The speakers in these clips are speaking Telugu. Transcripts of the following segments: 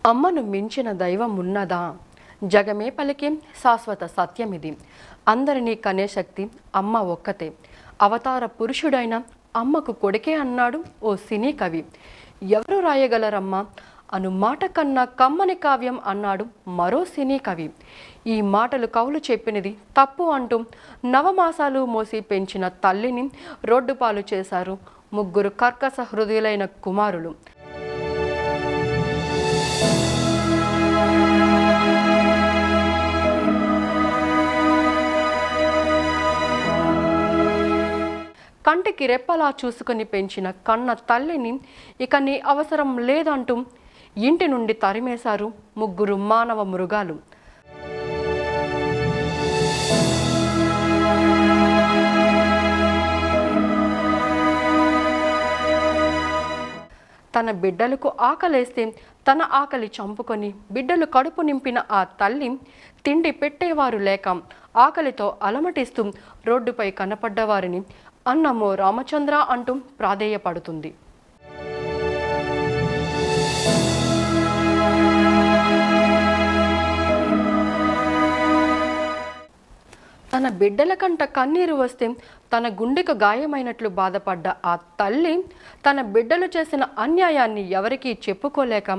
అమ్మను మించిన దైవం ఉన్నదా? జగమే పలికే శాశ్వత సత్యమిది. అందరినీ కనే శక్తి అమ్మ ఒక్కతే. అవతార పురుషుడైన అమ్మకు కొడుకే అన్నాడు ఓ సినీ కవి. ఎవరు రాయగలరమ్మా అను మాట కన్నా కమ్మని కావ్యం అన్నాడు మరో సినీ కవి. ఈ మాటలు కవులు చెప్పినది తప్పు అంటూ నవమాసాలు మోసి పెంచిన తల్లిని రోడ్డుపాలు చేశారు ముగ్గురు కర్కశ హృదయులైన కుమారులు. కంటికి రెప్పలా చూసుకొని పెంచిన కన్న తల్లిని ఇక నీ అవసరం లేదంటూ ఇంటి నుండి తరిమేశారు ముగ్గురు మానవ మృగాలు. తన బిడ్డలకు ఆకలేస్తే తన ఆకలి చంపుకొని బిడ్డలు కడుపు నింపిన ఆ తల్లి తిండి పెట్టేవారు లేక ఆకలితో అలమటిస్తూ రోడ్డుపై కనపడ్డవారిని అన్నమో రామచంద్ర అంటూ ప్రాధేయపడుతుంది. తన బిడ్డల కంట కన్నీరు వస్తే తన గుండెకు గాయమైనట్లు బాధపడ్డ ఆ తల్లి తన బిడ్డలు చేసిన అన్యాయాన్ని ఎవరికీ చెప్పుకోలేక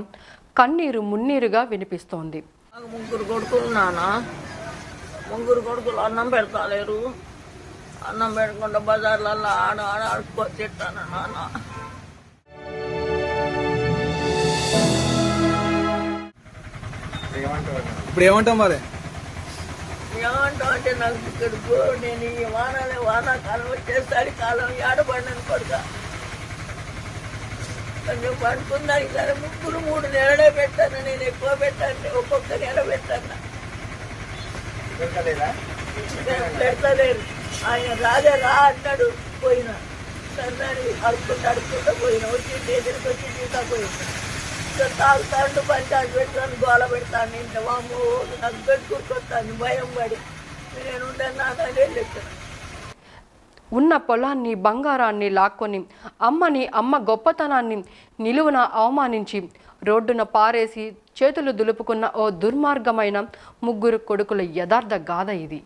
కన్నీరు మున్నీరుగా వినిపిస్తోంది. ముగ్గురు కొడుకులు నానా, ముగ్గురు కొడుకులు అన్నం పెడతాలేరు. అన్నం పెట్టకుండా బజార్లలో ఆడుకొని తిట్టాను నాన్న. ఇప్పుడు ఏమంటాం మరి? ఏమంటావు అంటే నాకు ఇక్కడికి నేను ఈ వానాకాలం వచ్చేసరి కాలం ఆడపడినాను కొడుక. కొంచెం పడుకుందానికి సరే ముగ్గురు 3 నెలలే పెట్టాను. నేను ఎక్కువ పెట్టాను, ఒక్కొక్క నెల పెట్టాను. పెడతలేరు. ఆయన రాజా రా అంటాడు, పోయినా సరే అడుక్కుంటూ పోయినా. వచ్చి దగ్గరికి వచ్చి తీసుకుపోయినా తాగుతాడు, పంచాయతీ పెడతాను, గోల పెడతాను. ఇంత వాము నాకు పెట్టుకుంటాను భయం పడి నేను ఉండను నాన్ననే చెప్తాను. ఉన్న పొలాన్ని బంగారాన్ని లాక్కొని అమ్మ గొప్పతనాన్ని నిలువున అవమానించి రోడ్డున పారేసి చేతులు దులుపుకున్న ఓ దుర్మార్గమైన ముగ్గురు కొడుకుల యథార్థ గాథ ఇది.